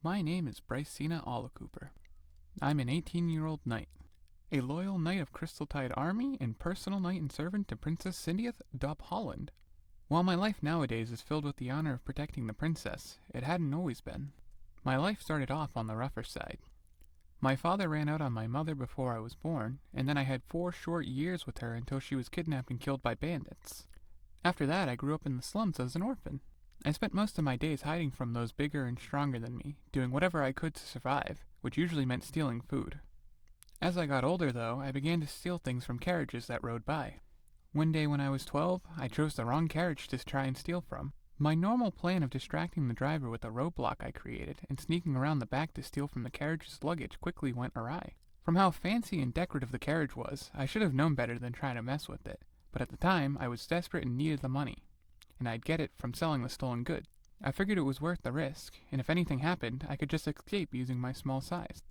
My name is Bryce Cooper. I'm an 18-year-old knight, a loyal knight of Crystaltide Army and personal knight and servant to Princess Cyndieth Dop Holland. While my life nowadays is filled with the honor of protecting the princess, it hadn't always been. My life started off on the rougher side. My father ran out on my mother before I was born, and then I had 4 short years with her until she was kidnapped and killed by bandits. After that, I grew up in the slums as an orphan. I spent most of my days hiding from those bigger and stronger than me, doing whatever I could to survive, which usually meant stealing food. As I got older, though, I began to steal things from carriages that rode by. One day when I was 12, I chose the wrong carriage to try and steal from. My normal plan of distracting the driver with a roadblock I created and sneaking around the back to steal from the carriage's luggage quickly went awry. From how fancy and decorative the carriage was, I should have known better than try to mess with it, but at the time, I was desperate and needed the money, and I'd get it from selling the stolen goods. I figured it was worth the risk, and if anything happened, I could just escape using my small size.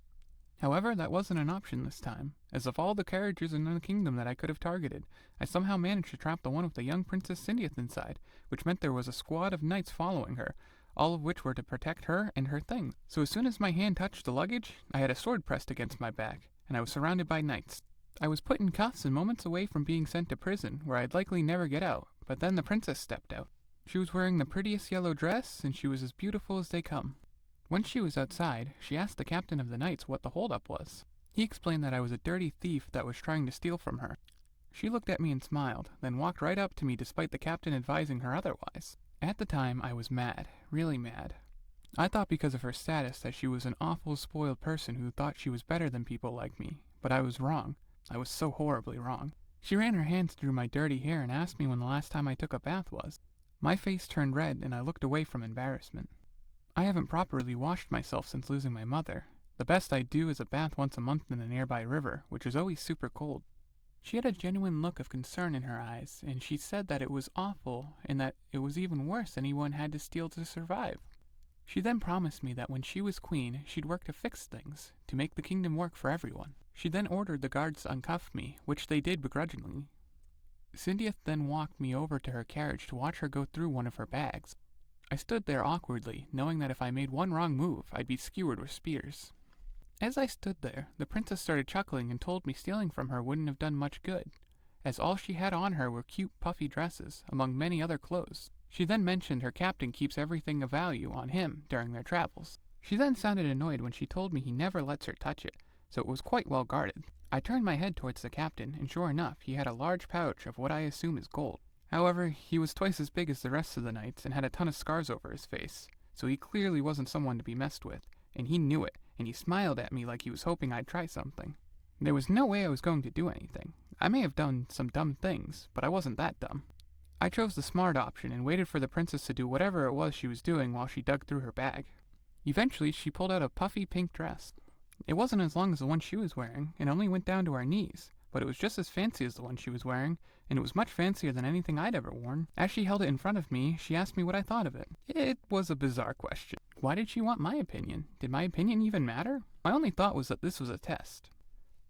However, that wasn't an option this time, as of all the carriages in the kingdom that I could have targeted, I somehow managed to trap the one with the young Princess Cyndieth inside, which meant there was a squad of knights following her, all of which were to protect her and her things. So as soon as my hand touched the luggage, I had a sword pressed against my back, and I was surrounded by knights. I was put in cuffs and moments away from being sent to prison, where I'd likely never get out, but then the princess stepped out. She was wearing the prettiest yellow dress, and she was as beautiful as they come. Once she was outside, she asked the captain of the knights what the holdup was. He explained that I was a dirty thief that was trying to steal from her. She looked at me and smiled, then walked right up to me despite the captain advising her otherwise. At the time, I was mad, really mad. I thought because of her status that she was an awful spoiled person who thought she was better than people like me, but I was wrong. I was so horribly wrong. She ran her hands through my dirty hair and asked me when the last time I took a bath was. My face turned red and I looked away from embarrassment. I haven't properly washed myself since losing my mother. The best I do is a bath once a month in a nearby river, which is always super cold. She had a genuine look of concern in her eyes, and she said that it was awful and that it was even worse anyone had to steal to survive. She then promised me that when she was queen, she'd work to fix things, to make the kingdom work for everyone. She then ordered the guards to uncuff me, which they did begrudgingly. Cyndieth then walked me over to her carriage to watch her go through one of her bags. I stood there awkwardly, knowing that if I made one wrong move, I'd be skewered with spears. As I stood there, the princess started chuckling and told me stealing from her wouldn't have done much good, as all she had on her were cute puffy dresses, among many other clothes. She then mentioned her captain keeps everything of value on him during their travels. She then sounded annoyed when she told me he never lets her touch it, so it was quite well guarded. I turned my head towards the captain, and sure enough, he had a large pouch of what I assume is gold. However, he was twice as big as the rest of the knights and had a ton of scars over his face, so he clearly wasn't someone to be messed with, and he knew it, and he smiled at me like he was hoping I'd try something. There was no way I was going to do anything. I may have done some dumb things, but I wasn't that dumb. I chose the smart option and waited for the princess to do whatever it was she was doing while she dug through her bag. Eventually, she pulled out a puffy pink dress. It wasn't as long as the one she was wearing, and only went down to her knees, but it was just as fancy as the one she was wearing, and it was much fancier than anything I'd ever worn. As she held it in front of me, she asked me what I thought of it. It was a bizarre question. Why did she want my opinion? Did my opinion even matter? My only thought was that this was a test.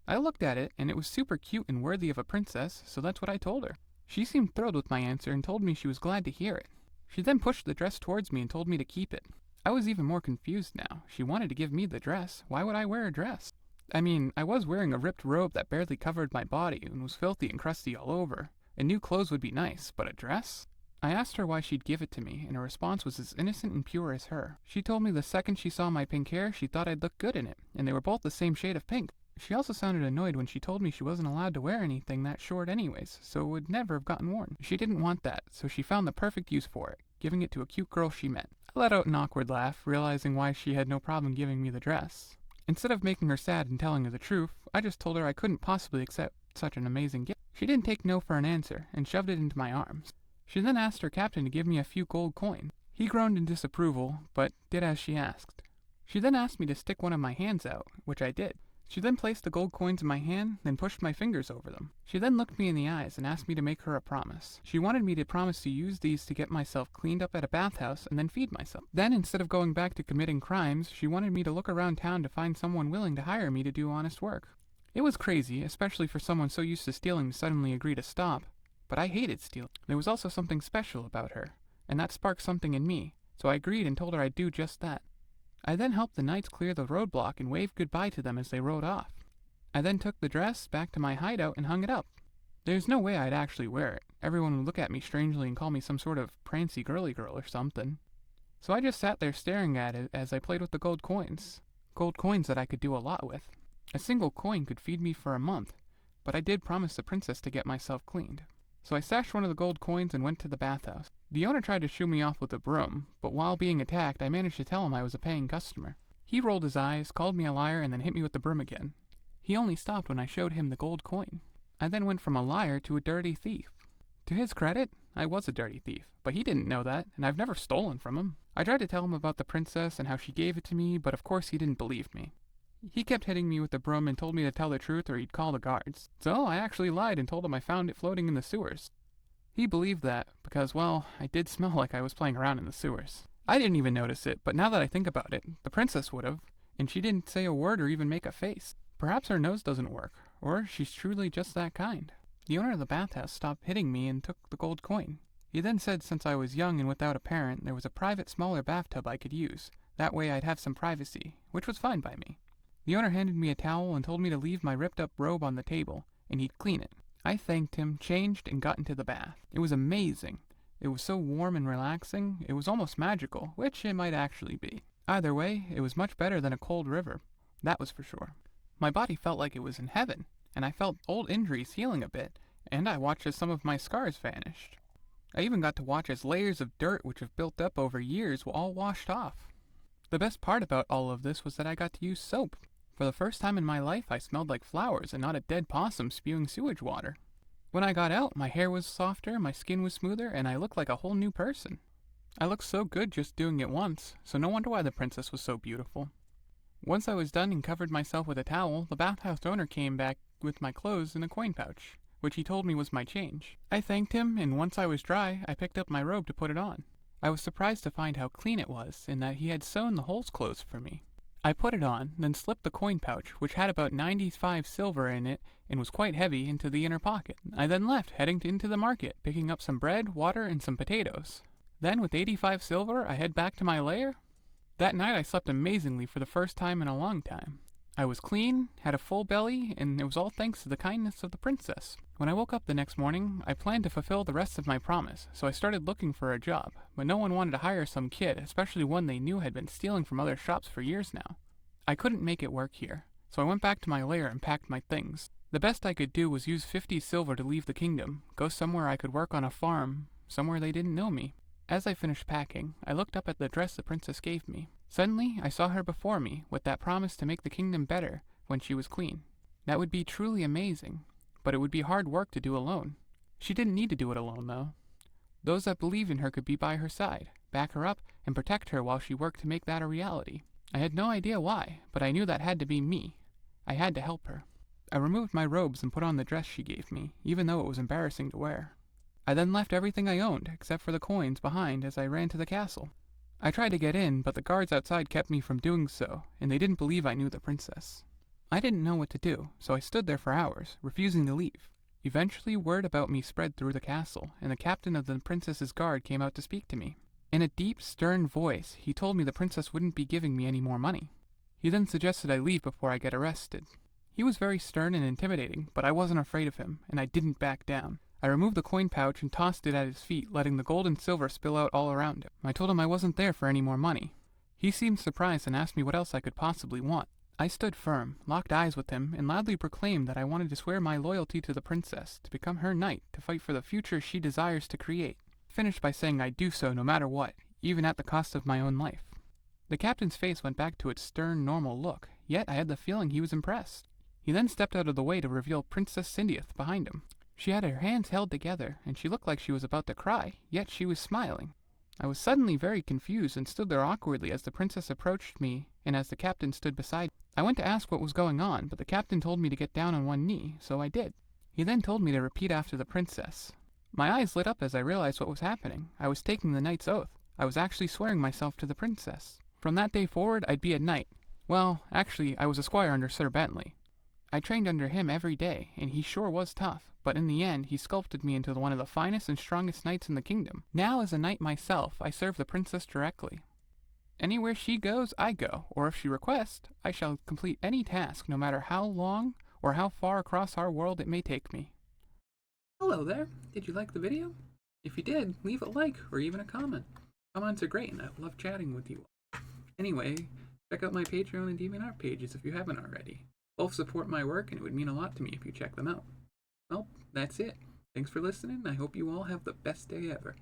I looked at it, and it was super cute and worthy of a princess, so that's what I told her. She seemed thrilled with my answer and told me she was glad to hear it. She then pushed the dress towards me and told me to keep it. I was even more confused now. She wanted to give me the dress. Why would I wear a dress? I mean, I was wearing a ripped robe that barely covered my body and was filthy and crusty all over, and new clothes would be nice, but a dress? I asked her why she'd give it to me, and her response was as innocent and pure as her. She told me the second she saw my pink hair, she thought I'd look good in it, and they were both the same shade of pink. She also sounded annoyed when she told me she wasn't allowed to wear anything that short anyways, so it would never have gotten worn. She didn't want that, so she found the perfect use for it, giving it to a cute girl she met. I let out an awkward laugh, realizing why she had no problem giving me the dress. Instead of making her sad and telling her the truth, I just told her I couldn't possibly accept such an amazing gift. She didn't take no for an answer, and shoved it into my arms. She then asked her captain to give me a few gold coins. He groaned in disapproval, but did as she asked. She then asked me to stick one of my hands out, which I did. She then placed the gold coins in my hand, then pushed my fingers over them. She then looked me in the eyes and asked me to make her a promise. She wanted me to promise to use these to get myself cleaned up at a bathhouse and then feed myself. Then, instead of going back to committing crimes, she wanted me to look around town to find someone willing to hire me to do honest work. It was crazy, especially for someone so used to stealing to suddenly agree to stop. But I hated stealing. There was also something special about her, and that sparked something in me, so I agreed and told her I'd do just that. I then helped the knights clear the roadblock and waved goodbye to them as they rode off. I then took the dress back to my hideout and hung it up. There's no way I'd actually wear it. Everyone would look at me strangely and call me some sort of prancy girly girl or something. So I just sat there staring at it as I played with the gold coins. Gold coins that I could do a lot with. A single coin could feed me for a month, but I did promise the princess to get myself cleaned. So I stashed one of the gold coins and went to the bathhouse. The owner tried to shoo me off with a broom, but while being attacked, I managed to tell him I was a paying customer. He rolled his eyes, called me a liar, and then hit me with the broom again. He only stopped when I showed him the gold coin. I then went from a liar to a dirty thief. To his credit, I was a dirty thief, but he didn't know that, and I've never stolen from him. I tried to tell him about the princess and how she gave it to me, but of course he didn't believe me. He kept hitting me with the broom and told me to tell the truth or he'd call the guards. So I actually lied and told him I found it floating in the sewers. He believed that because, well, I did smell like I was playing around in the sewers. I didn't even notice it, but now that I think about it, the princess would have, and she didn't say a word or even make a face. Perhaps her nose doesn't work, or she's truly just that kind. The owner of the bathhouse stopped hitting me and took the gold coin. He then said since I was young and without a parent, there was a private smaller bathtub I could use. That way I'd have some privacy, which was fine by me. The owner handed me a towel and told me to leave my ripped up robe on the table, and he'd clean it. I thanked him, changed, and got into the bath. It was amazing. It was so warm and relaxing, it was almost magical, which it might actually be. Either way, it was much better than a cold river. That was for sure. My body felt like it was in heaven, and I felt old injuries healing a bit, and I watched as some of my scars vanished. I even got to watch as layers of dirt which have built up over years were all washed off. The best part about all of this was that I got to use soap. For the first time in my life, I smelled like flowers and not a dead possum spewing sewage water. When I got out, my hair was softer, my skin was smoother, and I looked like a whole new person. I looked so good just doing it once, so no wonder why the princess was so beautiful. Once I was done and covered myself with a towel, the bathhouse owner came back with my clothes in a coin pouch, which he told me was my change. I thanked him, and once I was dry, I picked up my robe to put it on. I was surprised to find how clean it was, and that he had sewn the holes closed for me. I put it on, then slipped the coin pouch, which had about 95 silver in it and was quite heavy, into the inner pocket. I then left, heading into the market, picking up some bread, water, and some potatoes. Then, with 85 silver, I head back to my lair. That night I slept amazingly for the first time in a long time. I was clean, had a full belly, and it was all thanks to the kindness of the princess. When I woke up the next morning, I planned to fulfill the rest of my promise, so I started looking for a job, but no one wanted to hire some kid, especially one they knew had been stealing from other shops for years now. I couldn't make it work here, so I went back to my lair and packed my things. The best I could do was use 50 silver to leave the kingdom, go somewhere I could work on a farm, somewhere they didn't know me. As I finished packing, I looked up at the dress the princess gave me. Suddenly, I saw her before me, with that promise to make the kingdom better when she was queen. That would be truly amazing, but it would be hard work to do alone. She didn't need to do it alone, though. Those that believed in her could be by her side, back her up, and protect her while she worked to make that a reality. I had no idea why, but I knew that had to be me. I had to help her. I removed my robes and put on the dress she gave me, even though it was embarrassing to wear. I then left everything I owned, except for the coins, behind as I ran to the castle. I tried to get in, but the guards outside kept me from doing so, and they didn't believe I knew the princess. I didn't know what to do, so I stood there for hours, refusing to leave. Eventually, word about me spread through the castle, and the captain of the princess's guard came out to speak to me. In a deep, stern voice, he told me the princess wouldn't be giving me any more money. He then suggested I leave before I get arrested. He was very stern and intimidating, but I wasn't afraid of him, and I didn't back down. I removed the coin pouch and tossed it at his feet, letting the gold and silver spill out all around him. I told him I wasn't there for any more money. He seemed surprised and asked me what else I could possibly want. I stood firm, locked eyes with him, and loudly proclaimed that I wanted to swear my loyalty to the princess, to become her knight, to fight for the future she desires to create. Finished by saying I'd do so no matter what, even at the cost of my own life. The captain's face went back to its stern, normal look, yet I had the feeling he was impressed. He then stepped out of the way to reveal Princess Cyndieth behind him. She had her hands held together, and she looked like she was about to cry, yet she was smiling. I was suddenly very confused and stood there awkwardly as the princess approached me and as the captain stood beside me. I went to ask what was going on, but the captain told me to get down on one knee, so I did. He then told me to repeat after the princess. My eyes lit up as I realized what was happening. I was taking the knight's oath. I was actually swearing myself to the princess. From that day forward, I'd be a knight. Well, actually, I was a squire under Sir Bentley. I trained under him every day, and he sure was tough, but in the end, he sculpted me into one of the finest and strongest knights in the kingdom. Now, as a knight myself, I serve the princess directly. Anywhere she goes, I go, or if she requests, I shall complete any task, no matter how long or how far across our world it may take me. Hello there. Did you like the video? If you did, leave a like or even a comment. Comments are great and I love chatting with you. Anyway, check out my Patreon and DeviantArt pages if you haven't already. Both support my work and it would mean a lot to me if you check them out. Well, that's it. Thanks for listening. I hope you all have the best day ever.